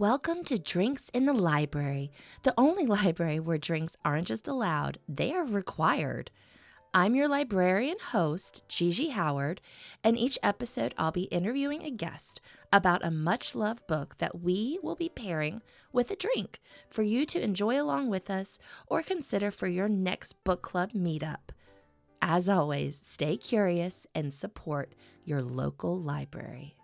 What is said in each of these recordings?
Welcome to Drinks in the Library, the only library where drinks aren't just allowed, they are required. I'm your librarian host, Gigi Howard, and each episode I'll be interviewing a guest about a much-loved book that we will be pairing with a drink for you to enjoy along with us or consider for your next book club meetup. As always, stay curious and support your local library.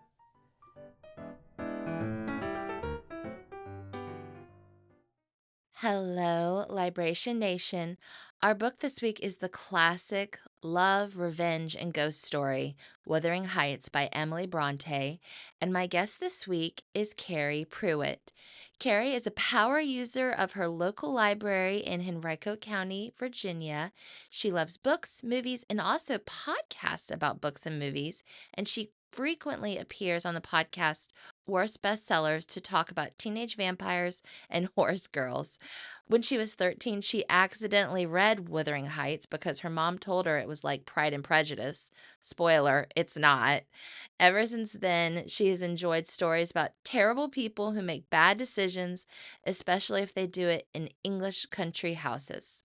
Hello, Libration Nation. Our book this week is the classic Love, Revenge, and Ghost Story, Wuthering Heights by Emily Brontë, and my guest this week is Carrie Pruett. Carrie is a power user of her local library in Henrico County, Virginia. She loves books, movies, and also podcasts about books and movies, and she frequently appears on the podcast Worst Bestsellers to talk about teenage vampires and horse girls. When she was 13, she accidentally read Wuthering Heights because her mom told her it was like Pride and Prejudice. Spoiler, it's not. Ever since then, she has enjoyed stories about terrible people who make bad decisions, especially if they do it in English country houses.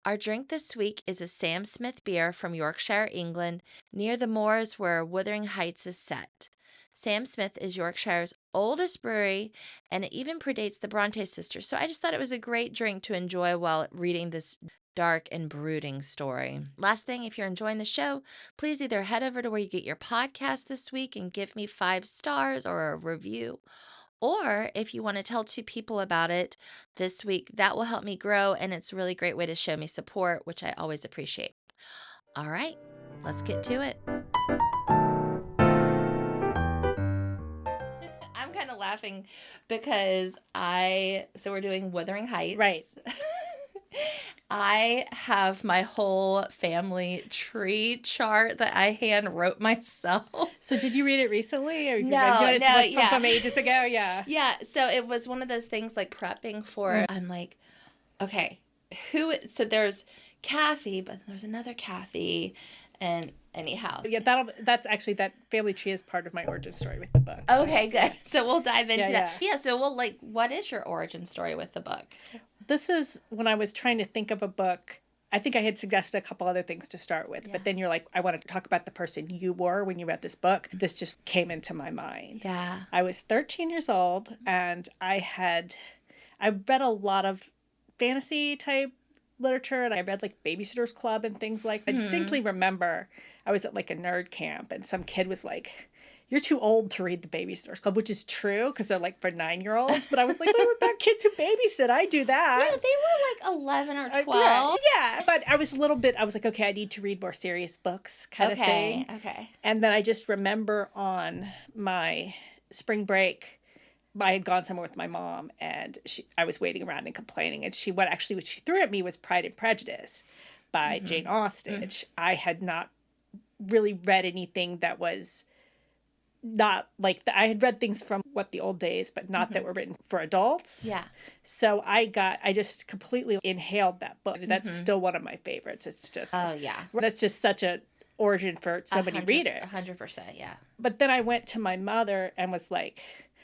Our drink this week is a Sam Smith beer from Yorkshire, England, near the moors where Wuthering Heights is set. Sam Smith is Yorkshire's oldest brewery, and it even predates the Brontë sisters, so I just thought it was a great drink to enjoy while reading this dark and brooding story. Last thing, if you're enjoying the show, please either head over to where you get your podcast this week and give me 5 stars or a review. Or if you want to tell 2 people about it this week, that will help me grow, and it's a really great way to show me support, which I always appreciate. All right, let's get to it. I'm kind of laughing because so we're doing Wuthering Heights. Right. I have my whole family tree chart that I hand wrote myself. So did you read it recently? Or No, from ages ago, yeah. Yeah, so it was one of those things like prepping for, I'm like, okay, so there's Kathy, but there's another Kathy, and anyhow. Yeah, that's actually, that family tree is part of my origin story with the book. Okay, good. So we'll dive into that. Yeah. Yeah, so what is your origin story with the book? This is when I was trying to think of a book. I think I had suggested a couple other things to start with, but then you're like, I want to talk about the person you were when you read this book. This just came into my mind. Yeah. I was 13 years old, and I read a lot of fantasy type literature, and I read like Babysitter's Club and things like that. I distinctly remember I was at like a nerd camp, and some kid was like, "You're too old to read the Babysitter's Club," which is true because they're like for 9-year-olds. But I was like, what about kids who babysit? I do that. Yeah, they were like 11 or 12. Yeah, but I was like, okay, I need to read more serious books kind of thing. Okay. And then I just remember on my spring break, I had gone somewhere with my mom, and I was waiting around and complaining. And what she threw at me was Pride and Prejudice by Jane Austen. Mm-hmm. I had not really read anything that was not like I had read things from the old days, but not that were written for adults. Yeah. So I just completely inhaled that book. That's still one of my favorites. It's just, that's just such a origin for so many readers. 100%, yeah. But then I went to my mother and was like,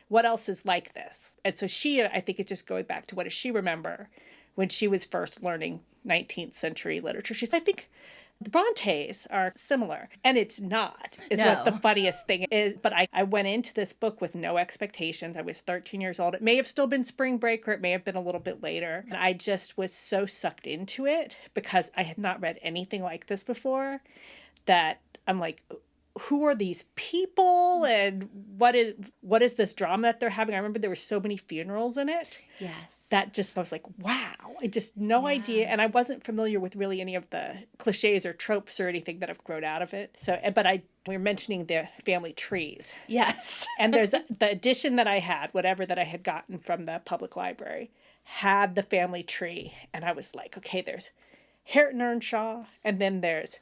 what else is like this? And so I think it's just going back to what does she remember when she was first learning 19th century literature. She's, I think, the Brontes are similar, and it's not, what the funniest thing is. But I went into this book with no expectations. I was 13 years old. It may have still been spring break, or it may have been a little bit later. And I just was so sucked into it because I had not read anything like this before that I'm like, who are these people, and what is this drama that they're having? I remember there were so many funerals in it. Yes. That just, I was like, wow. I just, no idea. And I wasn't familiar with really any of the cliches or tropes or anything that have grown out of it. So, but we were mentioning the family trees. Yes. And there's the edition that I had, whatever that I had gotten from the public library, had the family tree. And I was like, okay, there's Hareton Earnshaw, and then there's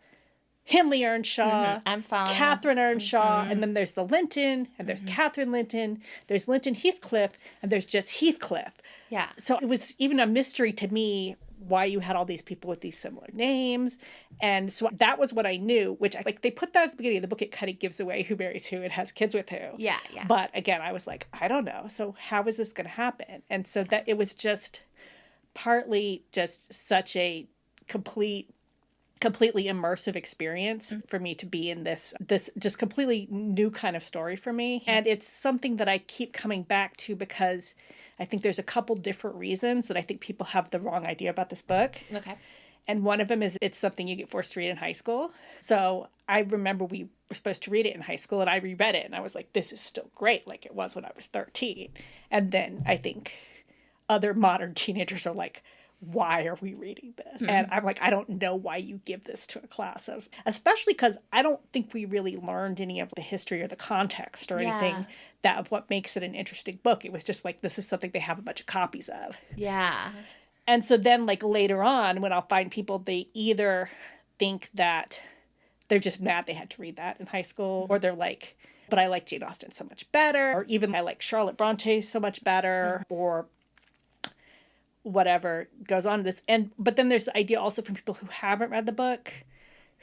Hindley Earnshaw, Catherine Earnshaw, and then there's the Linton, and there's Catherine Linton, there's Linton Heathcliff, and there's just Heathcliff. Yeah. So it was even a mystery to me why you had all these people with these similar names. And so that was what I knew, which I like, they put that at the beginning of the book. It kind of gives away who marries who and has kids with who. Yeah, yeah. But again, I was like, I don't know. So how is this going to happen? And so that it was just partly just such a completely immersive experience for me to be in this just completely new kind of story for me. And it's something that I keep coming back to because I think there's a couple different reasons that I think people have the wrong idea about this book. Okay. And one of them is it's something you get forced to read in high school. So I remember we were supposed to read it in high school, and I reread it, and I was like, this is still great, like it was when I was 13. And then I think other modern teenagers are like, why are we reading this? And I'm like, I don't know why you give this to a class of, especially because I don't think we really learned any of the history or the context or anything that of what makes it an interesting book. It was just like, this is something they have a bunch of copies of. Yeah. And so then like later on, when I'll find people, they either think that they're just mad they had to read that in high school, or they're like, but I like Jane Austen so much better, or even I like Charlotte Brontë so much better, or whatever goes on this. But then there's the idea also from people who haven't read the book,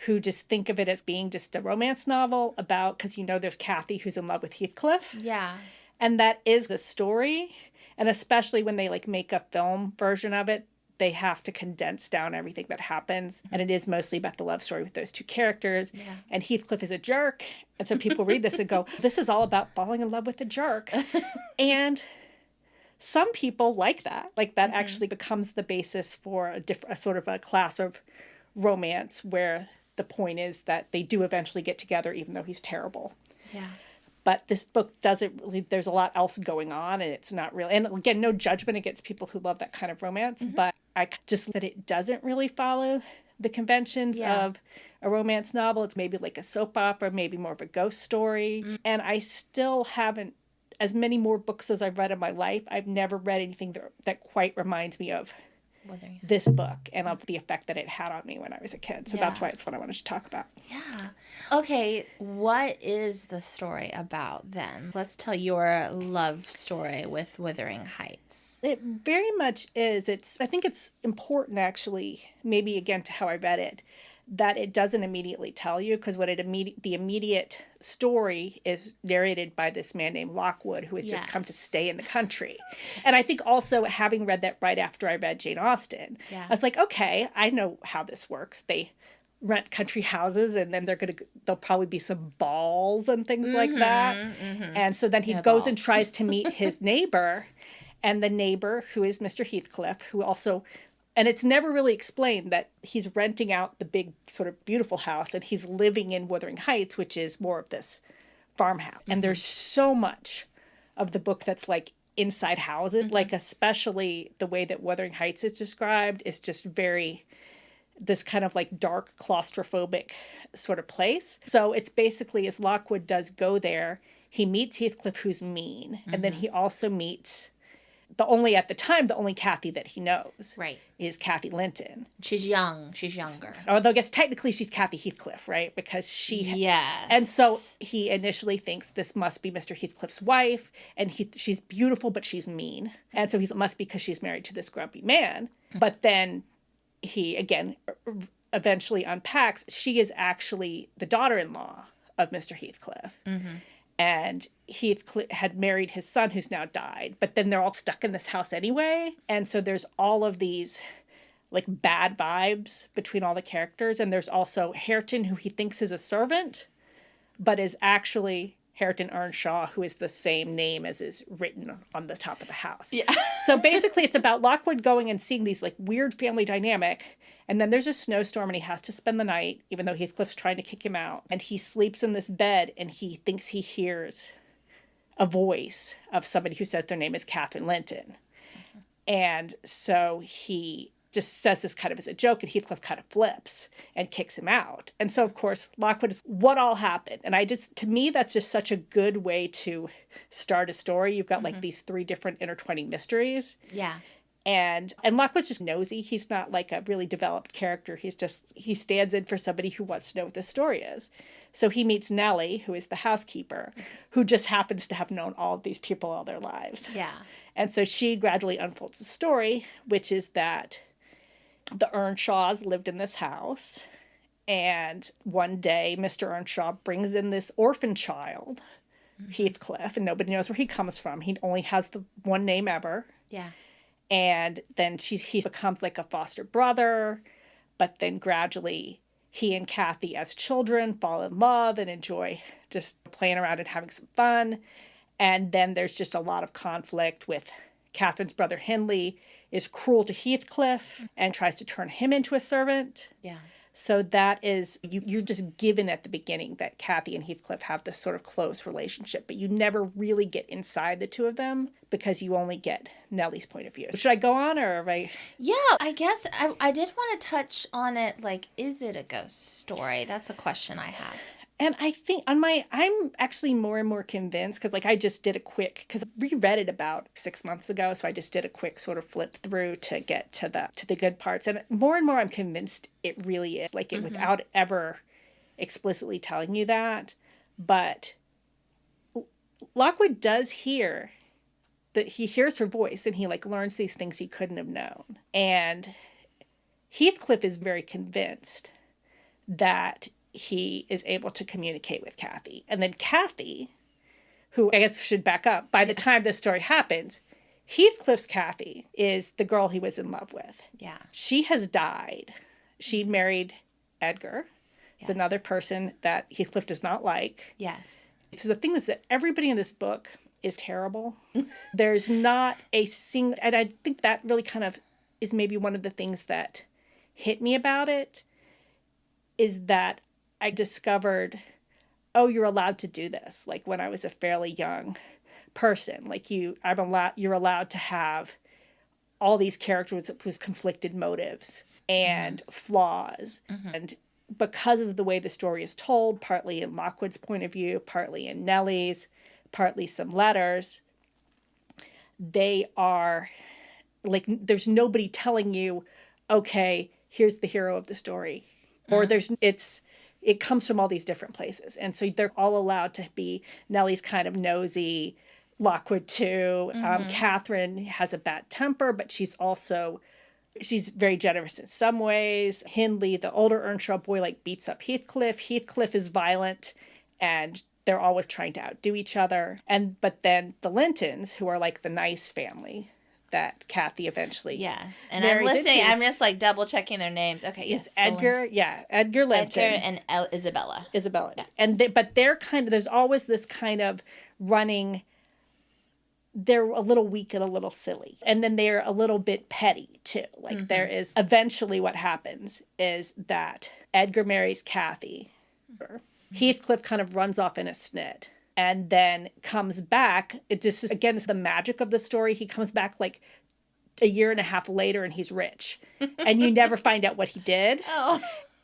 who just think of it as being just a romance novel about, because there's Kathy who's in love with Heathcliff. Yeah. And that is the story. And especially when they like make a film version of it, they have to condense down everything that happens. And it is mostly about the love story with those two characters. Yeah. And Heathcliff is a jerk. And so people read this and go, this is all about falling in love with a jerk. And some people like that. Like that actually becomes the basis for a sort of a class of romance where the point is that they do eventually get together even though he's terrible. Yeah. But this book doesn't really, there's a lot else going on, and it's not really, and again, no judgment against people who love that kind of romance, but I just that it doesn't really follow the conventions of a romance novel. It's maybe like a soap opera, maybe more of a ghost story. And I still haven't, as many more books as I've read in my life, I've never read anything that quite reminds me of this book and of the effect that it had on me when I was a kid. So that's why it's what I wanted to talk about. Yeah. Okay, what is the story about then? Let's tell your love story with Wuthering Heights. It very much is. I think it's important, actually, maybe again to how I read it, that it doesn't immediately tell you, because the immediate story is narrated by this man named Lockwood, who has just come to stay in the country. And I think also, having read that right after I read Jane Austen, I was like, okay, I know how this works. They rent country houses, and then there'll probably be some balls and things like that. And so then he goes and tries to meet his neighbor, and the neighbor, who is Mr. Heathcliff, who also... And it's never really explained that he's renting out the big sort of beautiful house and he's living in Wuthering Heights, which is more of this farmhouse. And there's so much of the book that's like inside houses, like especially the way that Wuthering Heights is described is just very, this kind of like dark claustrophobic sort of place. So it's basically, as Lockwood does go there, he meets Heathcliff, who's mean. And then he also meets... at the time, the only Kathy that he knows is Kathy Linton. She's young. She's younger. Although I guess technically she's Kathy Heathcliff, right? Because she... Yes. And so he initially thinks this must be Mr. Heathcliff's wife, and she's beautiful, but she's mean. And so it must be because she's married to this grumpy man. But then he, again, eventually unpacks. She is actually the daughter-in-law of Mr. Heathcliff. And Heathcliff had married his son, who's now died. But then they're all stuck in this house anyway. And so there's all of these like bad vibes between all the characters. And there's also Hareton, who he thinks is a servant, but is actually Hareton Earnshaw, who is the same name as is written on the top of the house. Yeah. So basically it's about Lockwood going and seeing these like weird family dynamic. And then there's a snowstorm and he has to spend the night, even though Heathcliff's trying to kick him out. And he sleeps in this bed and he thinks he hears a voice of somebody who says their name is Catherine Linton. And so he just says this kind of as a joke, and Heathcliff kind of flips and kicks him out. And so, of course, Lockwood is, what all happened? And to me, that's just such a good way to start a story. You've got like these three different intertwining mysteries. Yeah. And Lockwood's just nosy. He's not like a really developed character. He stands in for somebody who wants to know what the story is. So he meets Nellie, who is the housekeeper, who just happens to have known all of these people all their lives. Yeah. And so she gradually unfolds the story, which is that the Earnshaws lived in this house. And one day, Mr. Earnshaw brings in this orphan child, Heathcliff, and nobody knows where he comes from. He only has the one name ever. Yeah. And then he becomes like a foster brother, but then gradually he and Kathy as children fall in love and enjoy just playing around and having some fun. And then there's just a lot of conflict with Catherine's brother Hindley is cruel to Heathcliff and tries to turn him into a servant. Yeah. So that is, you're just given at the beginning that Kathy and Heathcliff have this sort of close relationship, but you never really get inside the two of them because you only get Nellie's point of view. Should I go on or have I? Yeah, I guess I did want to touch on it. Like, is it a ghost story? That's a question I have. And I think I'm actually more and more convinced because I just did a quick, because I reread it about 6 months ago. So I just did a quick sort of flip through to get to the good parts. And more I'm convinced it really is it without ever explicitly telling you that. But Lockwood does hear that he hears her voice and he learns these things he couldn't have known. And Heathcliff is very convinced that he is able to communicate with Kathy. And then Kathy, who I guess should back up, by the time this story happens, Heathcliff's Kathy is the girl he was in love with. Yeah. She has died. She married Edgar. It's another person that Heathcliff does not like. Yes. So the thing is that everybody in this book is terrible. There's not a single, and I think that really kind of is maybe one of the things that hit me about it, is that I discovered, oh, you're allowed to do this. When I was a fairly young person, you're allowed to have all these characters with conflicted motives and flaws. And because of the way the story is told, partly in Lockwood's point of view, partly in Nellie's, partly some letters, they are there's nobody telling you, okay, here's the hero of the story. Or it comes from all these different places. And so they're all allowed to be. Nellie's kind of nosy, Lockwood too. Catherine has a bad temper, but she's very generous in some ways. Hindley, the older Earnshaw boy, beats up Heathcliff. Heathcliff is violent, and they're always trying to outdo each other. But then the Lintons, who are the nice family that Kathy eventually and I'm listening. into. I'm just double checking their names. Okay, yes. It's Edgar, Edgar Linton. Edgar and Isabella. Yeah. And but they're there's always this kind of running, they're a little weak and a little silly. And then they're a little bit petty too. There is, eventually what happens is that Edgar marries Kathy. Heathcliff kind of runs off in a snit. And then comes back. It just is, again, it's the magic of the story. He comes back a year and a half later and he's rich. And you never find out what he did. Oh.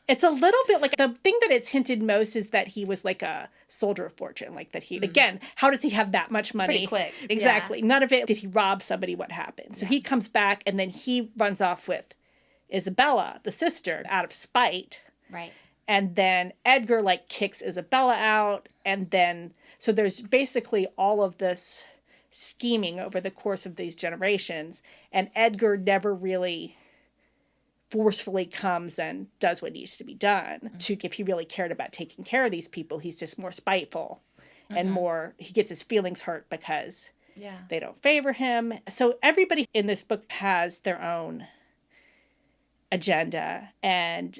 It's a little bit the thing that it's hinted most is that he was a soldier of fortune. That he, again, how does he have that much money? Pretty quick. Exactly. Yeah. None of it, did he rob somebody? What happened? So he comes back and then he runs off with Isabella, the sister, out of spite. Right. And then Edgar kicks Isabella out. And then, so there's basically all of this scheming over the course of these generations. And Edgar never really forcefully comes and does what needs to be done. If he really cared about taking care of these people, he's just more spiteful and he gets his feelings hurt because they don't favor him. So everybody in this book has their own agenda and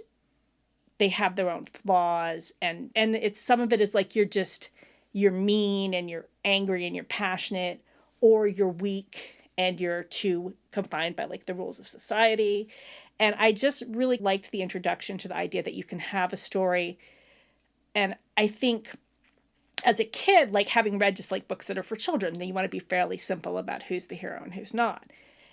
they have their own flaws. And it's, some of it is you're mean and you're angry and you're passionate, or you're weak and you're too confined by the rules of society. And I just really liked the introduction to the idea that you can have a story. And I think as a kid, having read just books that are for children, then you want to be fairly simple about who's the hero and who's not.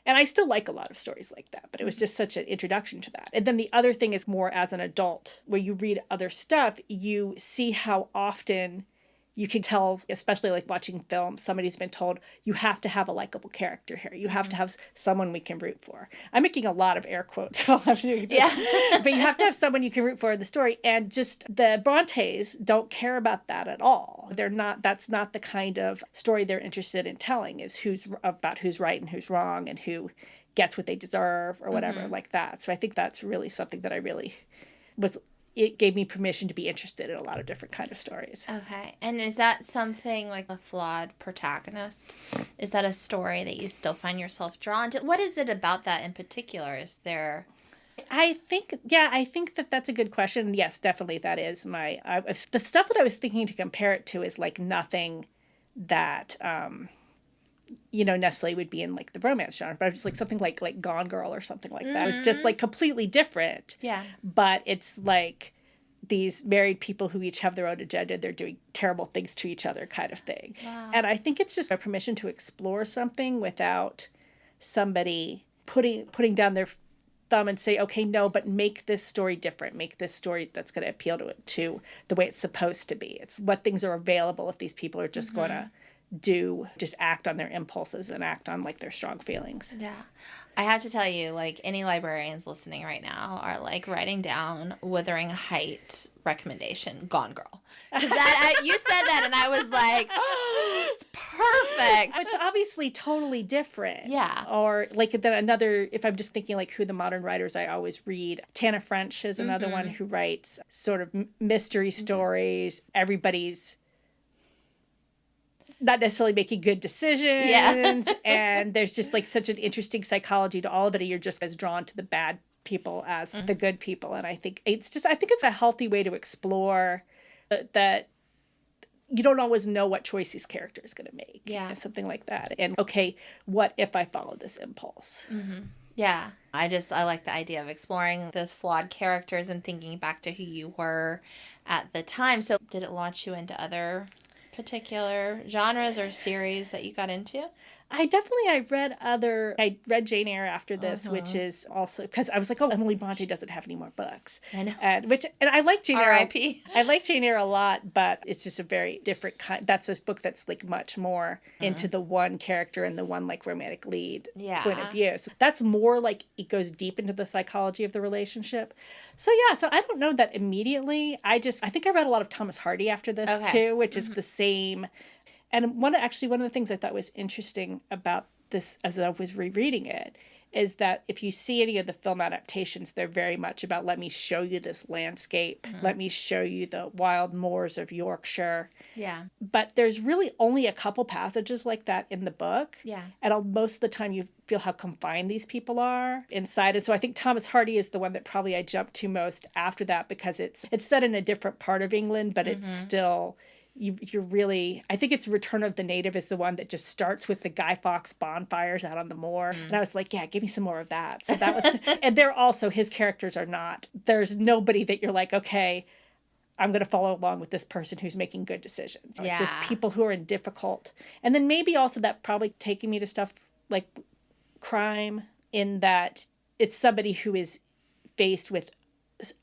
And I still like a lot of stories like that, but it was just such an introduction to that. And then the other thing is more as an adult, where you read other stuff, you see how often you can tell, especially watching film, somebody's been told, you have to have a likable character here. You have to have someone we can root for. I'm making a lot of air quotes. So I'll have to do this. Yeah. But you have to have someone you can root for in the story. And just the Brontes don't care about that at all. That's not the kind of story they're interested in telling, is about who's right and who's wrong and who gets what they deserve or whatever like that. So I think that's really something that I really was, it gave me permission to be interested in a lot of different kind of stories. Okay. And is that something like a flawed protagonist? Is that a story that you still find yourself drawn to? What is it about that in particular? Is there... I think that that's a good question. Yes, definitely that is my, the stuff that I was thinking to compare it to is like nothing that, necessarily would be in like the romance genre, but it's like something like Gone Girl or something like that. It's just like completely different. Yeah. But it's like these married people who each have their own agenda. They're doing terrible things to each other kind of thing. Wow. And I think it's just a permission to explore something without somebody putting down their thumb and say, okay, no, but make this story different. Make this story that's going to appeal to the way it's supposed to be. It's what things are available if these people are just going to just act on their impulses and act on like their strong feelings. Yeah. I have to tell you, like, any librarians listening right now are like writing down Wuthering Heights recommendation, Gone Girl. Because that you said that and I was like, oh, it's perfect. It's obviously totally different. Yeah. Or like then another, if I'm just thinking like who the modern writers I always read, Tana French is another one who writes sort of mystery stories. Everybody's not necessarily making good decisions. Yeah. And there's just like such an interesting psychology to all of it. You're just as drawn to the bad people as the good people. And I think it's a healthy way to explore that you don't always know what choice this character is going to make. Yeah. And something like that. And okay, what if I follow this impulse? Yeah. I like the idea of exploring those flawed characters and thinking back to who you were at the time. So did it launch you into other particular genres or series that you got into? I read Jane Eyre after this, which is also because I was like, oh, Emily Brontë doesn't have any more books. I know. And I like Jane Eyre. R.I.P. I like Jane Eyre a lot, but it's just a very different kind. That's a book that's like much more into the one character and the one like romantic lead point of view. So that's more like it goes deep into the psychology of the relationship. So I don't know that immediately. I think I read a lot of Thomas Hardy after this too, which is the same. And one of the things I thought was interesting about this as I was rereading it is that if you see any of the film adaptations, they're very much about, let me show you this landscape. Let me show you the wild moors of Yorkshire. Yeah. But there's really only a couple passages like that in the book. Yeah. And most of the time you feel how confined these people are inside. And so I think Thomas Hardy is the one that probably I jumped to most after that because it's set in a different part of England, but it's still... You're really, I think it's Return of the Native is the one that just starts with the Guy Fawkes bonfires out on the moor. And I was like, yeah, give me some more of that. So that was, and they're also, his characters are not, there's nobody that you're like, okay, I'm going to follow along with this person who's making good decisions. It's just people who are in difficult. And then maybe also that probably taking me to stuff like crime in that it's somebody who is faced with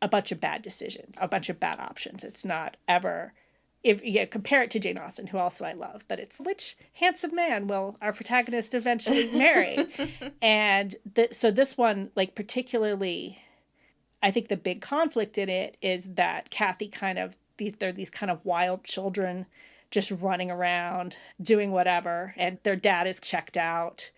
a bunch of bad decisions, a bunch of bad options. It's not ever... If you compare it to Jane Austen, who also I love, but it's which handsome man will our protagonist eventually marry? And so this one, like particularly, I think the big conflict in it is that Kathy they're these kind of wild children just running around, doing whatever, and their dad is checked out.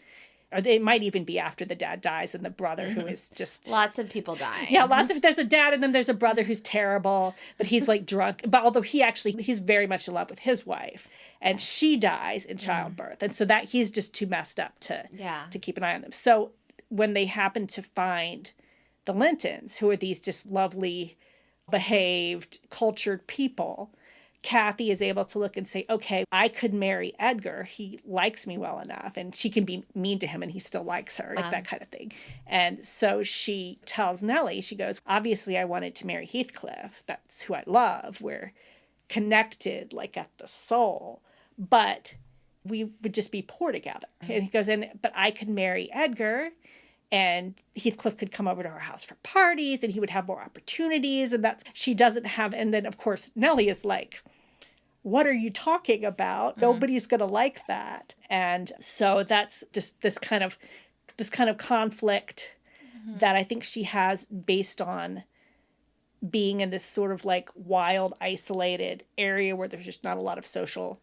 Or they might even be after the dad dies and the brother who is just... Lots of people dying. Yeah, there's a dad and then there's a brother who's terrible, but he's like drunk. But although he's very much in love with his wife and she dies in childbirth. And so that he's just too messed up to keep an eye on them. So when they happen to find the Lintons, who are these just lovely, behaved, cultured people... Kathy is able to look and say, okay, I could marry Edgar. He likes me well enough. And she can be mean to him and he still likes her, like that kind of thing. And so she tells Nellie, she goes, obviously I wanted to marry Heathcliff. That's who I love. We're connected like at the soul. But we would just be poor together. And he goes, but I could marry Edgar. And Heathcliff could come over to our house for parties and he would have more opportunities. And she doesn't have. And then, of course, Nellie is like, what are you talking about? Nobody's going to like that. And so that's just this kind of conflict that I think she has based on being in this sort of like wild, isolated area where there's just not a lot of social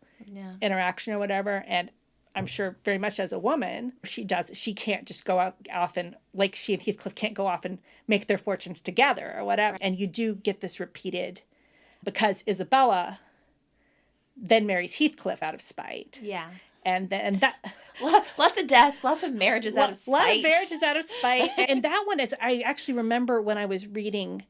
interaction or whatever. And I'm sure very much as a woman, she can't just go out off and, like she and Heathcliff can't go off and make their fortunes together or whatever. And you do get this repeated because Isabella then marries Heathcliff out of spite. Yeah. And that lots of deaths, lots of marriages out of spite. A lot of marriages out of spite. And that one is, I actually remember when I was reading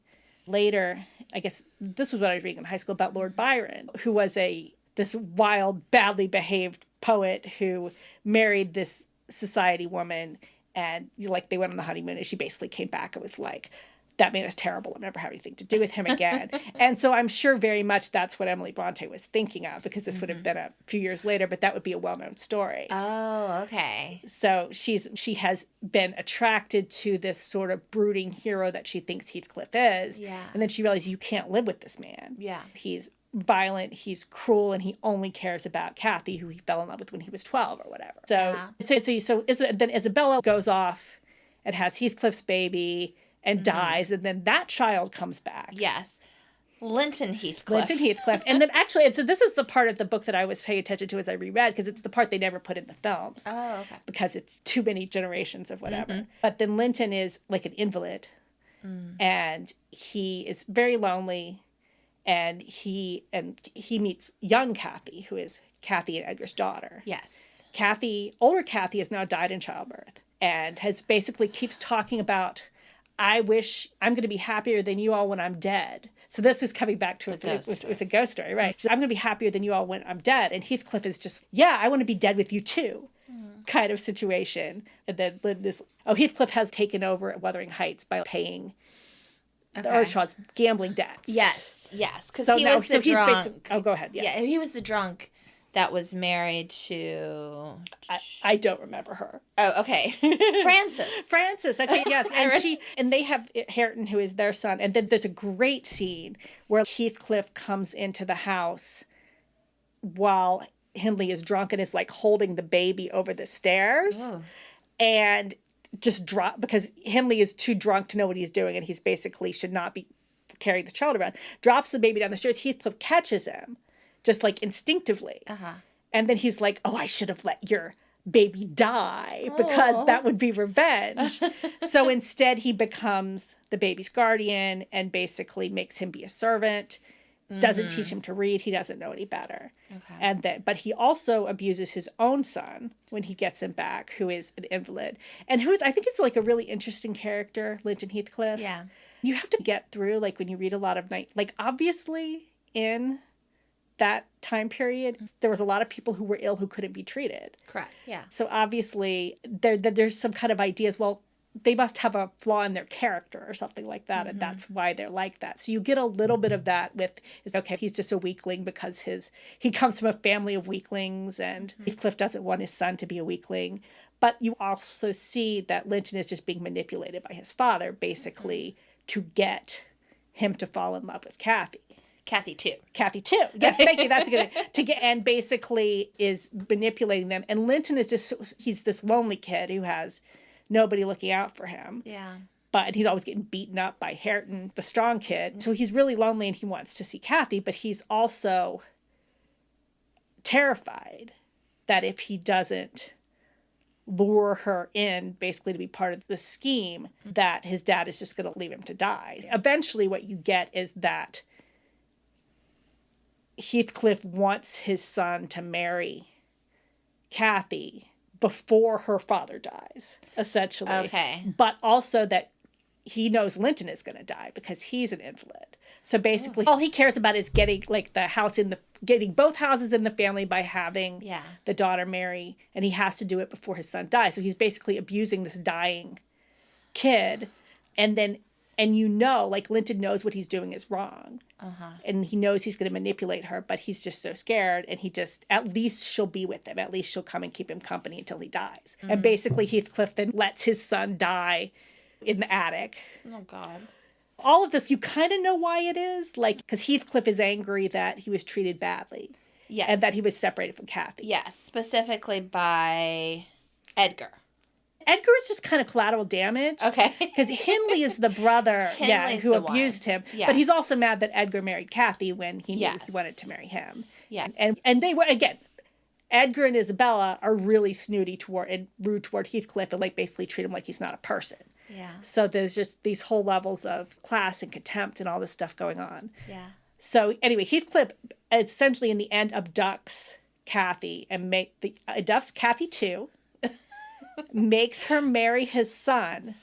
later, I guess this was what I was reading in high school, about Lord Byron, who was this wild, badly behaved poet who married this society woman, and like they went on the honeymoon and she basically came back and was like, that man is terrible. I'll never have anything to do with him again. And so I'm sure very much that's what Emily Brontë was thinking of, because this would have been a few years later, but that would be a well-known story. Oh, okay. So she has been attracted to this sort of brooding hero that she thinks Heathcliff is. Yeah. And then she realizes, you can't live with this man. Yeah. He's violent, he's cruel, and he only cares about Cathy, who he fell in love with when he was 12 or whatever. Then Isabella goes off and has Heathcliff's baby and dies, and then that child comes back. Yes. Linton Heathcliff. And then actually, and so this is the part of the book that I was paying attention to as I reread, because it's the part they never put in the films. Oh, okay. Because it's too many generations of whatever. But then Linton is like an invalid, and he is very lonely, and he meets young Cathy, who is Cathy and Edgar's daughter. Yes. Older Cathy has now died in childbirth, and has basically keeps talking about, I wish I'm going to be happier than you all when I'm dead. So this is coming back to it's a ghost story, right? I'm going to be happier than you all when I'm dead. And Heathcliff is just, yeah, I want to be dead with you too, kind of situation. And then Heathcliff has taken over at Wuthering Heights by paying Earlshaw's gambling debts. Yes. Because he was the drunk. Oh, go ahead. Yeah, he was the drunk that was married to... I don't remember her. Oh, okay. Frances. Okay, yes. And they have Hareton, who is their son. And then there's a great scene where Heathcliff comes into the house while Hindley is drunk and is like holding the baby over the stairs. Oh. And just because Hindley is too drunk to know what he's doing, and he's basically should not be carrying the child around. Drops the baby down the stairs. Heathcliff catches him, just like instinctively. And then he's like, oh, I should have let your baby die, because that would be revenge. So instead he becomes the baby's guardian and basically makes him be a servant, doesn't teach him to read. He doesn't know any better. But he also abuses his own son when he gets him back, who is an invalid. And I think it's like a really interesting character, Linton Heathcliff. Yeah. You have to get through, like when you read a lot of obviously in that time period, there was a lot of people who were ill who couldn't be treated. Correct, yeah. So obviously there's some kind of ideas, well, they must have a flaw in their character or something like that, and that's why they're like that. So you get a little bit of that with, he's just a weakling because he comes from a family of weaklings, and Heathcliff doesn't want his son to be a weakling. But you also see that Linton is just being manipulated by his father, basically, to get him to fall in love with Cathy. Cathy too. Yes, thank you. That's a good thing. And basically is manipulating them. And Linton is he's this lonely kid who has nobody looking out for him. Yeah. But he's always getting beaten up by Hareton, the strong kid. So he's really lonely and he wants to see Cathy, but he's also terrified that if he doesn't lure her in basically to be part of the scheme, that his dad is just going to leave him to die. Eventually what you get is that Heathcliff wants his son to marry Cathy before her father dies, essentially. Okay. But also that he knows Linton is going to die because he's an invalid. So basically, all he cares about is getting getting both houses in the family by having the daughter marry, and he has to do it before his son dies. So he's basically abusing this dying kid, and Linton knows what he's doing is wrong. And he knows he's going to manipulate her, but he's just so scared, and at least she'll be with him. At least she'll come and keep him company until he dies. And basically Heathcliff then lets his son die in the attic. Oh, God. All of this, you kind of know why it is. Because Heathcliff is angry that he was treated badly. Yes. And that he was separated from Cathy. Yes, specifically by Edgar. Edgar is just kind of collateral damage. Okay. Because Hindley is the brother who abused him. Yes. But he's also mad that Edgar married Cathy when he knew he wanted to marry him. Yes. And they were, again, Edgar and Isabella are really snooty toward and rude toward Heathcliff and like basically treat him like he's not a person. Yeah. So there's just these whole levels of class and contempt and all this stuff going on. Yeah. So anyway, Heathcliff essentially in the end abducts Kathy and abducts Kathy too, makes her marry his son.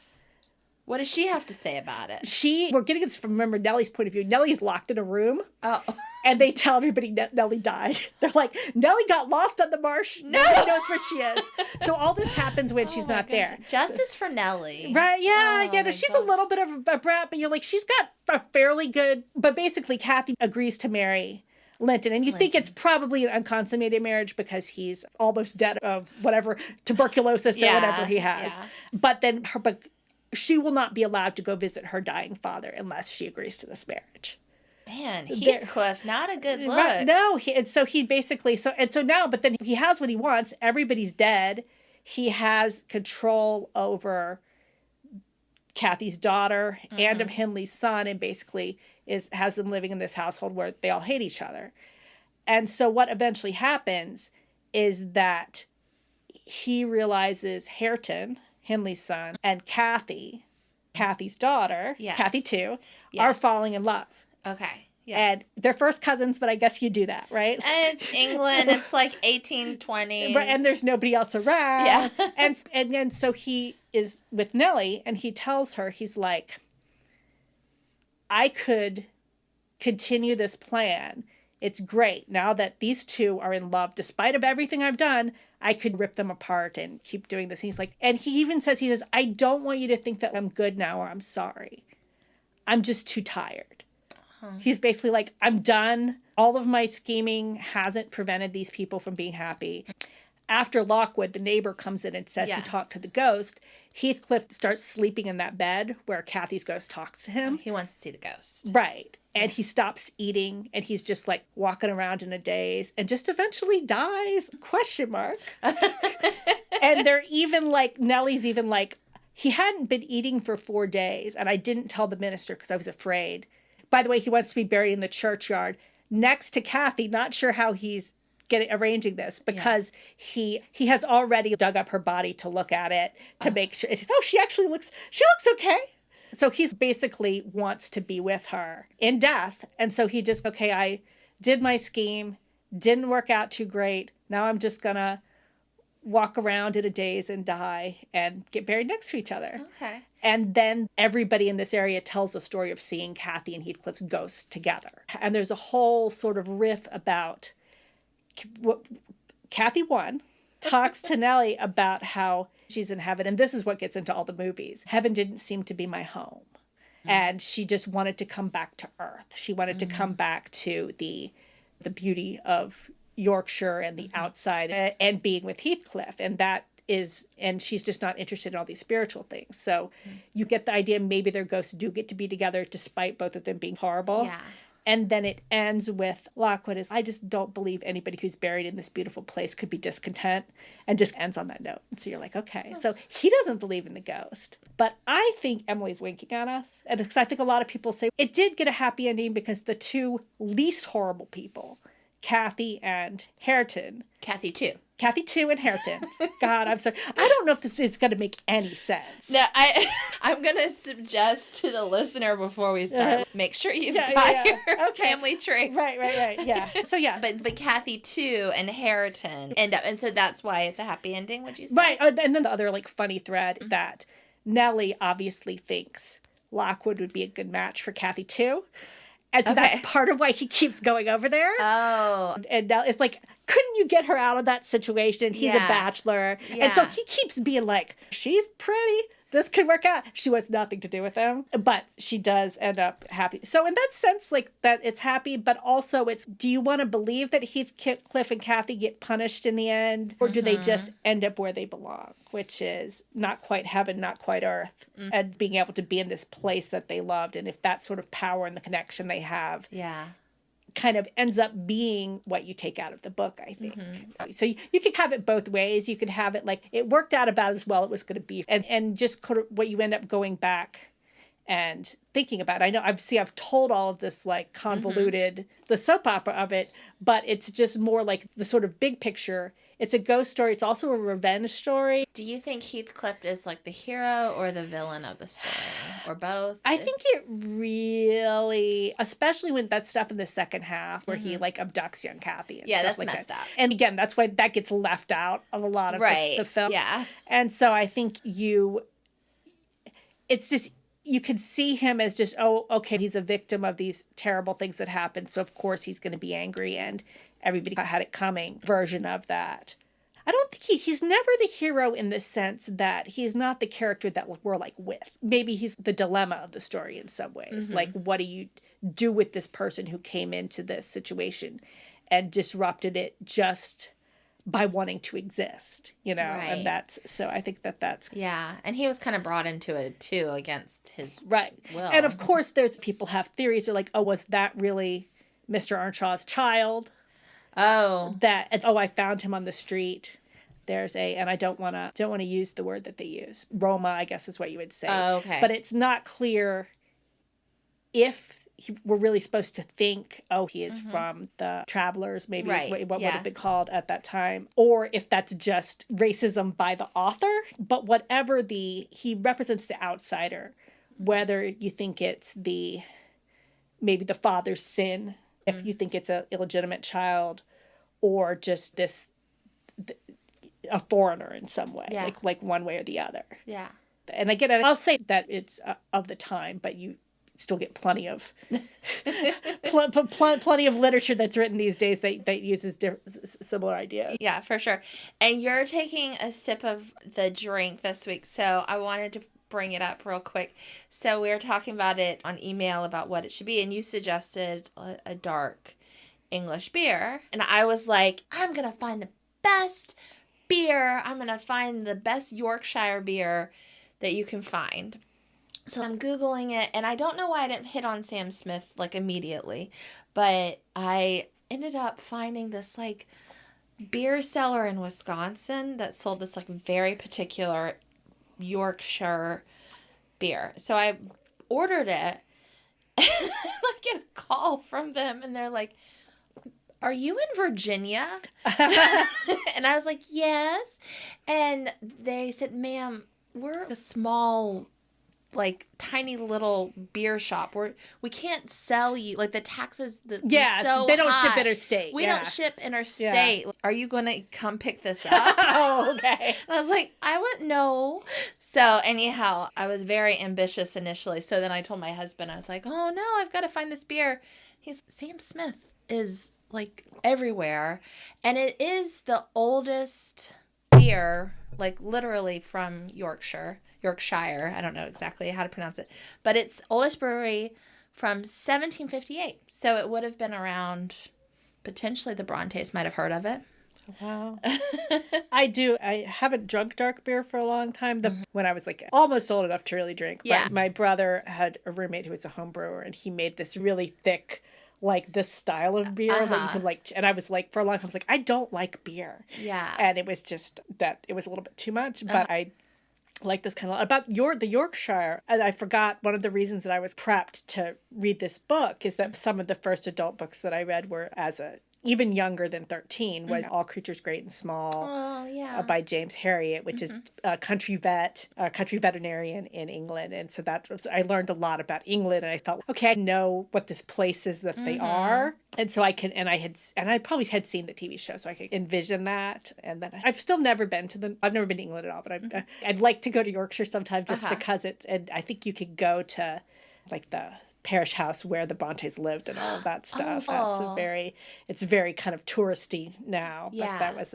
What does she have to say about it? We're getting this from, remember, Nellie's point of view. Nellie's locked in a room. Oh. And they tell everybody Nellie died. They're like, Nellie got lost on the marsh. No! Nobody knows where she is. So all this happens when she's not there. Justice for Nellie. Right, yeah. No, she's a little bit of a brat, but you're like, she's got a fairly good... But basically, Kathy agrees to marry Linton. And you think it's probably an unconsummated marriage because he's almost dead of whatever, tuberculosis or whatever he has. Yeah. But then she will not be allowed to go visit her dying father unless she agrees to this marriage. Man, Heathcliff, not a good look. Right, no, so he basically, so now, but then he has what he wants. Everybody's dead. He has control over Kathy's daughter and of Hindley's son, and basically has them living in this household where they all hate each other. And so what eventually happens is that he realizes Hareton, Hindley's son, and Kathy's daughter, Kathy too, are falling in love. Okay. Yes. And they're first cousins, but I guess you do that, right? And it's England. It's like 1820s. Right, and there's nobody else around. Yeah. and then so he is with Nellie, and he tells her, he's like, I could continue this plan. It's great. Now that these two are in love, despite of everything I've done, I could rip them apart and keep doing this. And he's like, and he even says, I don't want you to think that I'm good now or I'm sorry. I'm just too tired. He's basically like, I'm done. All of my scheming hasn't prevented these people from being happy. After Lockwood, the neighbor comes in and says he talked to the ghost. Heathcliff starts sleeping in that bed where Kathy's ghost talks to him. He wants to see the ghost. Right. And he stops eating and he's just like walking around in a daze and just eventually dies, ? And they're even like, Nellie's even like, he hadn't been eating for 4 days and I didn't tell the minister because I was afraid. By the way, he wants to be buried in the churchyard next to Kathy. Not sure how he's arranging this because he has already dug up her body to look at it to make sure. She looks okay. So he's basically wants to be with her in death. And so he just, I did my scheme, didn't work out too great. Now I'm just going to walk around in a daze and die and get buried next to each other. Okay. And then everybody in this area tells the story of seeing Kathy and Heathcliff's ghosts together. And there's a whole sort of riff about what Kathy 1 talks to Nellie about how she's in heaven. And this is what gets into all the movies. Heaven didn't seem to be my home. And she just wanted to come back to earth. She wanted to come back to the beauty of Yorkshire and the outside and being with Heathcliff. And she's just not interested in all these spiritual things. So you get the idea maybe their ghosts do get to be together despite both of them being horrible. Yeah. And then it ends with Lockwood I just don't believe anybody who's buried in this beautiful place could be discontent, and just ends on that note. And so you're like, okay. So he doesn't believe in the ghost. But I think Emily's winking at us. And because I think a lot of people say it did get a happy ending because the two least horrible people, Kathy and Hareton. Kathy 2 and Hareton. God, I'm sorry. I don't know if this is going to make any sense. No, I'm going to suggest to the listener before we start, make sure you've got your family tree. Right. Yeah. So, yeah. But Kathy 2 and Hareton end up, and so that's why it's a happy ending, would you say? Right. And then the other funny thread that Nellie obviously thinks Lockwood would be a good match for Kathy 2. And so that's part of why he keeps going over there. Oh. And now it's like, couldn't you get her out of that situation? He's a bachelor. Yeah. And so he keeps being like, she's pretty. This could work out. She wants nothing to do with him. But she does end up happy. So in that sense, that it's happy, but also it's, do you want to believe that Heathcliff and Kathy get punished in the end? Or do they just end up where they belong? Which is not quite heaven, not quite earth. And being able to be in this place that they loved. And if that sort of power and the connection they have kind of ends up being what you take out of the book, I think. So you could have it both ways. You could have it it worked out about as well it was going to be. And just what you end up going back and thinking about it. I know I've told all of this like convoluted, the soap opera of it, but it's just more like the sort of big picture. It's a ghost story. It's also a revenge story. Do you think Heathcliff is like the hero or the villain of the story, or both? I think it really, especially when that stuff in the second half where he like abducts young Kathy and Yeah, stuff that's like messed that. up. And again, that's why that gets left out of a lot of the films. Yeah. And so I think it's just, you could see him as just, oh, okay, he's a victim of these terrible things that happen. So of course he's going to be angry, and everybody had it coming version of that. I don't think he's never the hero in the sense that he's not the character that we're like with. Maybe he's the dilemma of the story in some ways. Like, what do you do with this person who came into this situation and disrupted it just by wanting to exist, you know? Right. And so I think that's. Yeah. And he was kind of brought into it too against his will. And of course, there's people have theories. They're like, oh, was that really Mr. Earnshaw's child? Oh. I found him on the street. And I don't want to use the word that they use. Roma, I guess is what you would say. Oh, okay. But it's not clear if we're really supposed to think, oh, he is from the Travelers, maybe is what would have been called at that time, or if that's just racism by the author. But whatever he represents the outsider, whether you think it's maybe the father's sin, if you think it's an illegitimate child, or just a foreigner in some way, like one way or the other. Yeah. And again, I'll say that it's of the time, but you still get plenty of plenty of literature that's written these days that uses similar ideas. Yeah, for sure. And you're taking a sip of the drink this week, so I wanted to bring it up real quick. So we were talking about it on email about what it should be, and you suggested a dark English beer, and I was like, I'm gonna find the best beer. I'm gonna find the best Yorkshire beer that you can find. So I'm Googling it, and I don't know why I didn't hit on Sam Smith like immediately, but I ended up finding this like beer cellar in Wisconsin that sold this like very particular Yorkshire beer. So I ordered it, and I get a call from them, and they're like, "Are you in Virginia?" And I was like, "Yes." And they said, "Ma'am, we're a small, like, tiny little beer shop. We can't sell you, like, the taxes so they don't high. ship interstate. We don't ship interstate. Are you going to come pick this up?" Oh, okay. And I was like, "I wouldn't know." So anyhow, I was very ambitious initially. So then I told my husband, I was like, "Oh no, I've got to find this beer." Sam Smith is like everywhere, and it is the oldest beer, like literally from Yorkshire. I don't know exactly how to pronounce it, but it's oldest brewery from 1758. So it would have been around, potentially the Brontes might have heard of it. Wow. I do. I haven't drunk dark beer for a long time. When I was like almost old enough to really drink. Yeah. My brother had a roommate who was a home brewer, and he made this really thick, like this style of beer that you could like. And I was like, for a long time, I was like, I don't like beer. Yeah. And it was just that it was a little bit too much, but I like this kind of about the Yorkshire. And I forgot one of the reasons that I was prepped to read this book is that some of the first adult books that I read were even younger than 13 was All Creatures Great and Small. Oh, yeah. By James Herriot, which is a country veterinarian in England. And so I learned a lot about England, and I thought, okay, I know what this place is that they are. And so I probably had seen the TV show, so I could envision that. And then I've still never been I've never been to England at all, but I'd like to go to Yorkshire sometime just because and I think you could go to like the parish house where the Brontes lived and all of that stuff. Oh. It's very kind of touristy now. Yeah. But that was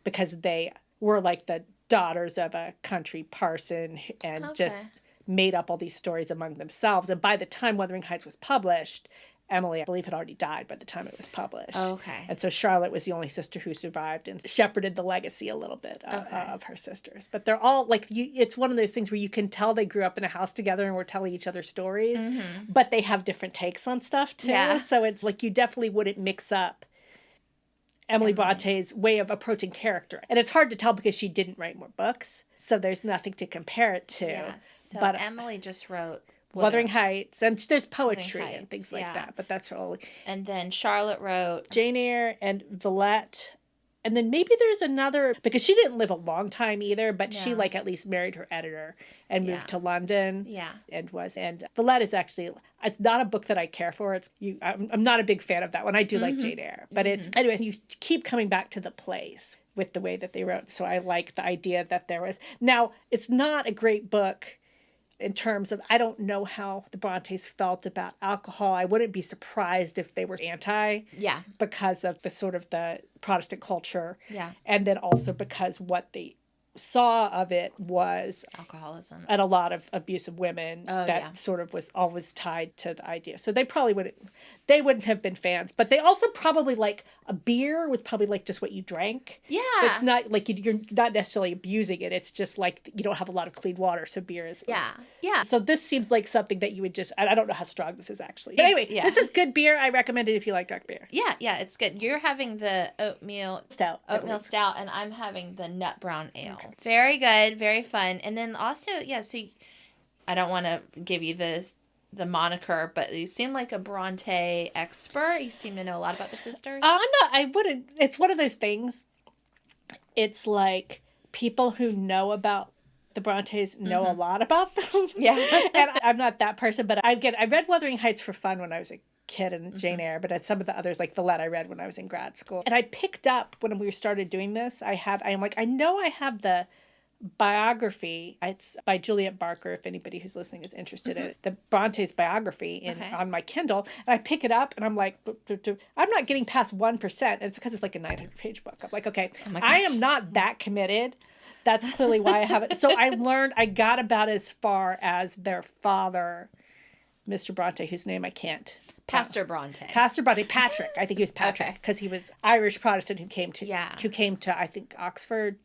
because they were like the daughters of a country parson and just made up all these stories among themselves. And by the time Wuthering Heights was published, Emily, I believe, had already died by the time it was published. Okay. And so Charlotte was the only sister who survived and shepherded the legacy a little bit of her sisters. But they're all, like, it's one of those things where you can tell they grew up in a house together and were telling each other stories, but they have different takes on stuff, too. Yeah. So it's like you definitely wouldn't mix up Emily Bronte's way of approaching character. And it's hard to tell because she didn't write more books, so there's nothing to compare it to. Yes. So but Emily just wrote Wuthering Heights, and there's poetry Heights, and things like yeah. that, but that's all. And then Charlotte wrote Jane Eyre and Villette. And then maybe there's another, because she didn't live a long time either, but she No. at least married her editor and Yeah. moved to London. Yeah. And Villette is actually, it's not a book that I care for. I'm not a big fan of that one. I do like Jane Eyre, but anyway, you keep coming back to the place with the way that they wrote. So I like the idea that there was, now it's not a great book in terms of, I don't know how the Brontes felt about alcohol. I wouldn't be surprised if they were anti. Yeah. Because of the sort of the Protestant culture. Yeah. And then also because what they saw of it was alcoholism and a lot of abuse of women yeah. sort of was always tied to the idea. So they probably wouldn't have been fans, but they also probably like a beer was probably like just what you drank. Yeah. It's not like you're not necessarily abusing it. It's just like you don't have a lot of clean water. So beer is. Yeah. Yeah. So this seems like something that you would just, I don't know how strong this is actually. But anyway, This is good beer. I recommend it if you like dark beer. Yeah. Yeah. It's good. You're having the oatmeal stout, and I'm having the nut brown ale. Okay. Very good. Very fun. And then also, yeah, so I don't want to give you the moniker, but you seem like a Brontë expert. You seem to know a lot about the sisters. It's one of those things. It's like people who know about the Brontes know a lot about them. Yeah. And I'm not that person, but I read Wuthering Heights for fun when I was a kid and Jane Eyre, but some of the others like Villette I read when I was in grad school. And I picked up when we started doing this, I know I have the biography. It's by Juliet Barker, if anybody who's listening is interested in it. The Brontes biography on my Kindle. And I pick it up and I'm like, I'm not getting past 1%. And it's because it's like a 900-page book. I'm like, okay, I am not that committed. That's clearly why I haven't. So I got about as far as their father, Mr. Brontë, whose name I can't. Pastor Brontë. Patrick. I think he was Patrick because he was Irish Protestant who came to I think Oxford.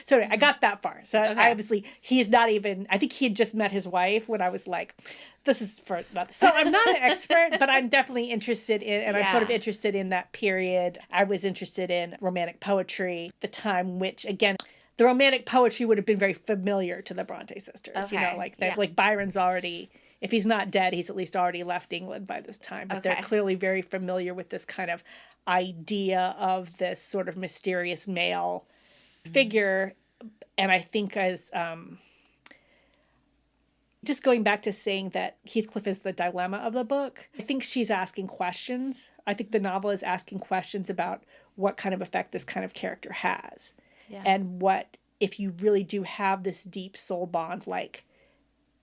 So anyway, I got that far. So obviously he's not even. I think he had just met his wife when I was like, this is for nothing. So I'm not an expert, but I'm definitely interested in, and I'm sort of interested in that period. I was interested in romantic poetry, the time which again. The romantic poetry would have been very familiar to the Brontë sisters. Okay. You know, like that. Yeah. Like Byron's already, if he's not dead, he's at least already left England by this time. But they're clearly very familiar with this kind of idea of this sort of mysterious male figure. And I think as just going back to saying that Heathcliff is the dilemma of the book, I think she's asking questions. I think the novel is asking questions about what kind of effect this kind of character has. Yeah. And what if you really do have this deep soul bond like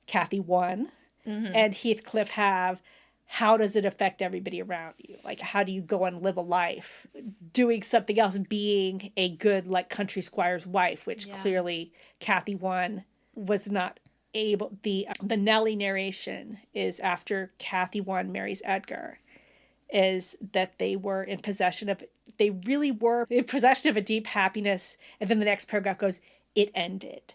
Cathy won and Heathcliff have, how does it affect everybody around you? Like, how do you go and live a life doing something else, being a good like country squire's wife, which clearly Cathy won was not able. The Nellie narration is after Cathy won marries Edgar, is that they really were in possession of a deep happiness. And then the next paragraph goes, it ended.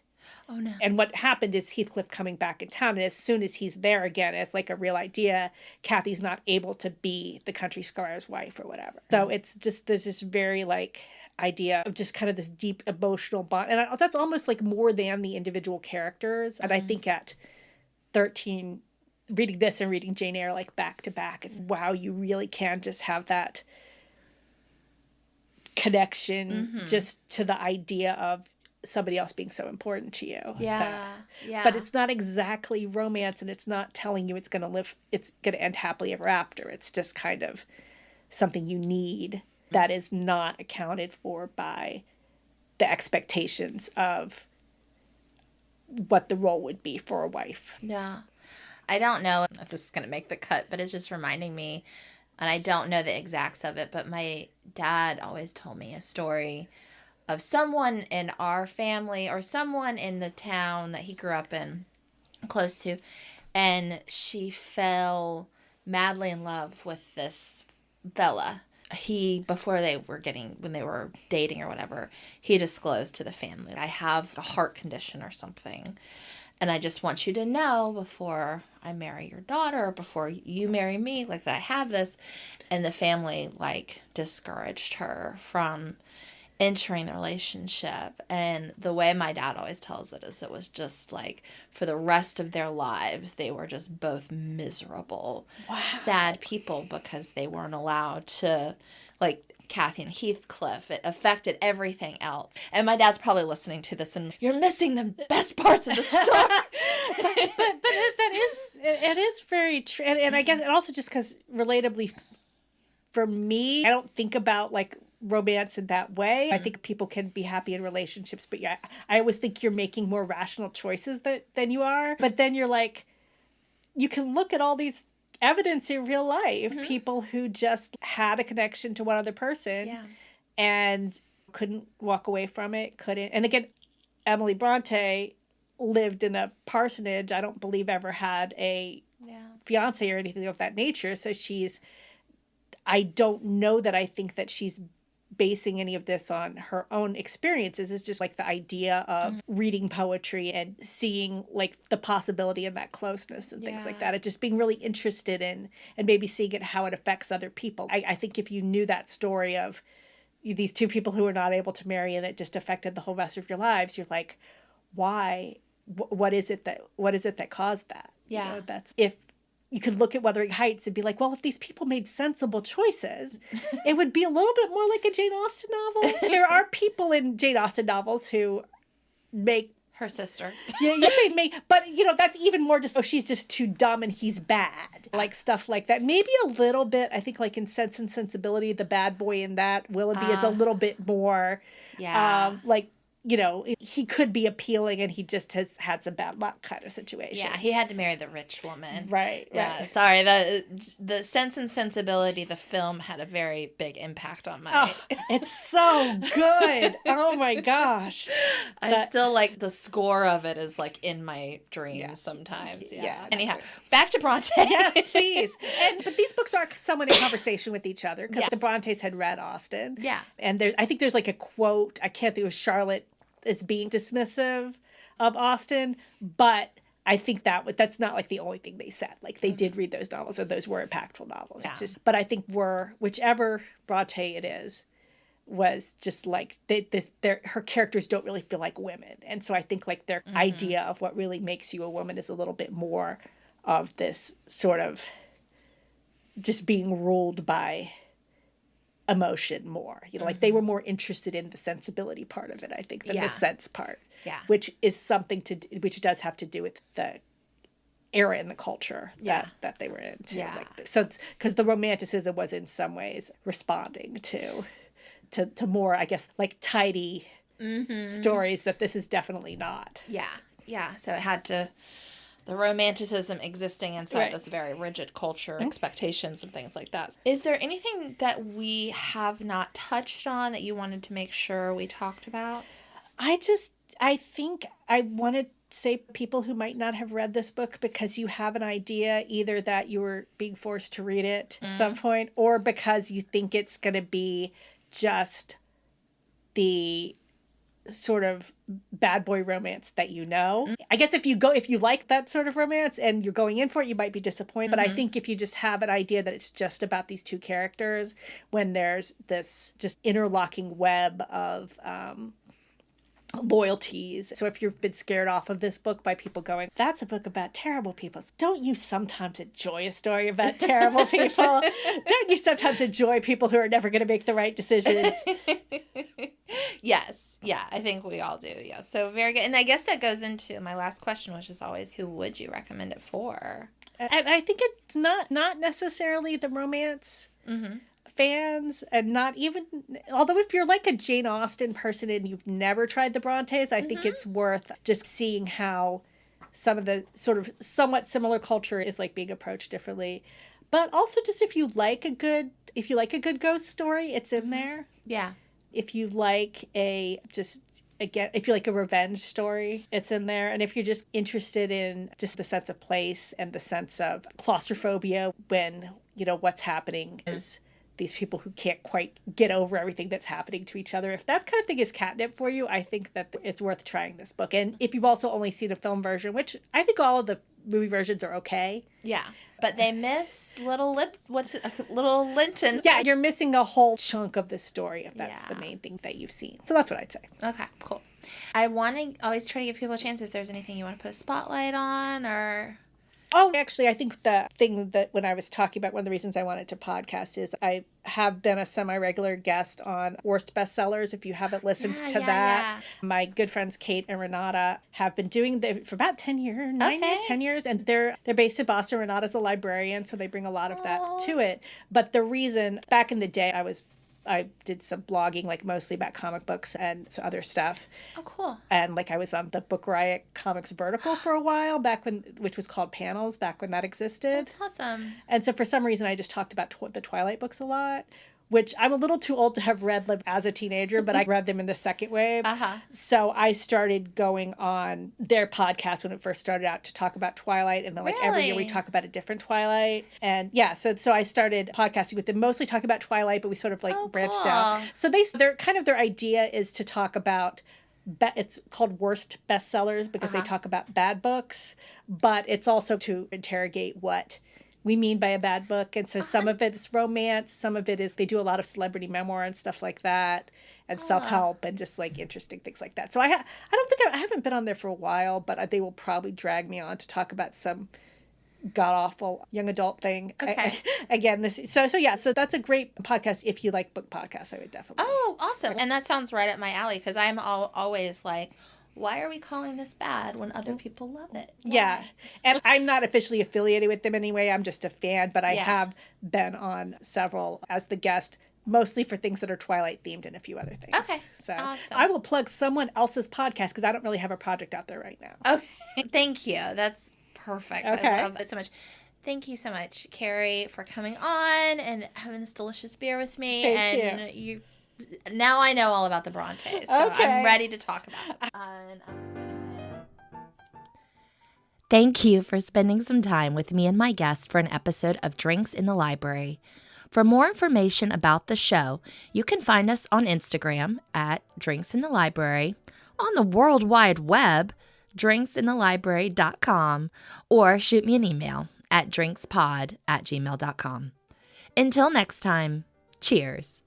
Oh, no. And what happened is Heathcliff coming back in town. And as soon as he's there again, it's like a real idea. Cathy's not able to be the country squire's wife or whatever. So it's just, there's this very like idea of just kind of this deep emotional bond. And that's almost like more than the individual characters. And I think at 13, reading this and reading Jane Eyre like back to back, it's wow, you really can just have that connection just to the idea of somebody else being so important to you. Yeah. But it's not exactly romance, and it's not telling you it's going to end happily ever after. It's just kind of something you need that is not accounted for by the expectations of what the role would be for a wife. Yeah. I don't know if this is going to make the cut, but it's just reminding me, and I don't know the exacts of it, but my dad always told me a story of someone in our family or someone in the town that he grew up in, close to, and she fell madly in love with this fella. When they were dating or whatever, he disclosed to the family, I have a heart condition or something. And I just want you to know before I marry your daughter, or before you marry me, that I have this. And the family, discouraged her from entering the relationship. And the way my dad always tells it is it was just like for the rest of their lives, they were just both miserable, sad people because they weren't allowed to, like Kathy and Heathcliff. It affected everything else. And my dad's probably listening to this and you're missing the best parts of the story. but it is very true. And I guess, and also just because relatably for me, I don't think about like romance in that way. I think people can be happy in relationships, but yeah, I always think you're making more rational choices than you are. But then you're like, you can look at all these evidence in real life, people who just had a connection to one other person and couldn't walk away from it, couldn't. And again, Emily Brontë lived in a parsonage. I don't believe ever had a fiance or anything of that nature. So I don't know that I think that she's basing any of this on her own experiences. It's just like the idea of reading poetry and seeing like the possibility of that closeness and things like that. And just being really interested in and maybe seeing it, how it affects other people. I think if you knew that story of these two people who were not able to marry and it just affected the whole rest of your lives, you're like, why? What is it that caused that? Yeah. You know, that's if you could look at Wuthering Heights and be like, well, if these people made sensible choices, it would be a little bit more like a Jane Austen novel. There are people in Jane Austen novels who make her sister. But that's even more just, she's just too dumb and he's bad. Like stuff like that. Maybe a little bit, I think like in Sense and Sensibility, the bad boy in that, Willoughby is a little bit more, he could be appealing and he just has had some bad luck kind of situation. Yeah, he had to marry the rich woman. Right. Yeah, sorry. The Sense and Sensibility, the film, had a very big impact on my... Oh, it's so good. Oh, my gosh. I still like the score of it is like in my dreams sometimes. Yeah. Anyhow, back to Brontë. Yes, please. But these books are somewhat in conversation with each other because the Brontes had read Austen. Yeah. And I think there's like a quote, I can't think, it was Charlotte is being dismissive of Austen, but I think that's not like the only thing they said. Like they did read those novels, and those were impactful novels. Yeah. It's just, but I think whichever Brontë it is, was just like her characters don't really feel like women, and so I think like their idea of what really makes you a woman is a little bit more of this sort of just being ruled by emotion more, like they were more interested in the sensibility part of it, I think, than the sense part, which is something which does have to do with the era and the culture that they were in too. Like, so because the romanticism was in some ways responding to more, I guess, like tidy stories that this is definitely not. So it had to, the romanticism existing inside this very rigid culture, expectations and things like that. Is there anything that we have not touched on that you wanted to make sure we talked about? I think I want to say people who might not have read this book because you have an idea either that you were being forced to read it at some point, or because you think it's going to be just the sort of bad boy romance that I guess if you like that sort of romance and you're going in for it, you might be disappointed. But I think if you just have an idea that it's just about these two characters, when there's this just interlocking web of loyalties. So if you've been scared off of this book by people going, that's a book about terrible people, don't you sometimes enjoy a story about terrible people? Don't you sometimes enjoy people who are never going to make the right decisions? Yes. Yeah, I think we all do. Yeah. So very good. And I guess that goes into my last question, which is always, who would you recommend it for? And I think it's not necessarily the romance fans, and not even, although if you're like a Jane Austen person and you've never tried the Brontes, I think it's worth just seeing how some of the sort of somewhat similar culture is like being approached differently. But also just if you like a good ghost story, it's in there. Yeah. If you like if you like a revenge story, it's in there. And if you're just interested in just the sense of place and the sense of claustrophobia when, what's happening is these people who can't quite get over everything that's happening to each other. If that kind of thing is catnip for you, I think that it's worth trying this book. And if you've also only seen a film version, which I think all of the movie versions are okay. Yeah. But they miss Little Linton. Yeah, you're missing a whole chunk of the story if that's the main thing that you've seen. So that's what I'd say. Okay, cool. I want to always try to give people a chance if there's anything you want to put a spotlight on or... Oh, actually, I think the thing that when I was talking about one of the reasons I wanted to podcast is I have been a semi-regular guest on Worst Bestsellers. If you haven't listened to that, my good friends Kate and Renata have been doing that for about 10 years, 10 years. And they're based in Boston. Renata's a librarian, so they bring a lot of that to it. But the reason, back in the day, I did some blogging, like mostly about comic books and some other stuff. Oh, cool. And like I was on the Book Riot Comics vertical for a while which was called Panels, back when that existed. That's awesome. And so for some reason I just talked about the Twilight books a lot, which I'm a little too old to have read as a teenager, but I read them in the second wave. So I started going on their podcast when it first started out to talk about Twilight. And then every year we talk about a different Twilight. And yeah, so I started podcasting with them, mostly talking about Twilight, but we sort of branched out. So their kind of their idea is to talk about, it's called Worst Bestsellers because they talk about bad books, but it's also to interrogate what we mean by a bad book. And so some of it is romance, some of it is they do a lot of celebrity memoir and stuff like that, and self-help and just interesting things like that. So I haven't been on there for a while, but they will probably drag me on to talk about some god-awful young adult thing. Okay. So that's a great podcast if you like book podcasts. I would definitely. Oh, awesome. And that sounds right up my alley because I'm always like, why are we calling this bad when other people love it? Why? Yeah. And I'm not officially affiliated with them anyway. I'm just a fan, but I have been on several as the guest, mostly for things that are Twilight themed and a few other things. Okay. So awesome. I will plug someone else's podcast because I don't really have a project out there right now. Okay. Thank you. That's perfect. Okay. I love it so much. Thank you so much, Carrie, for coming on and having this delicious beer with me. Thank you. Now I know all about the Brontes, so I'm ready to talk about it. Thank you for spending some time with me and my guest for an episode of Drinks in the Library. For more information about the show, you can find us on Instagram at Drinks in the Library, on the World Wide Web, drinksinthelibrary.com, or shoot me an email at drinkspod@gmail.com. Until next time, cheers.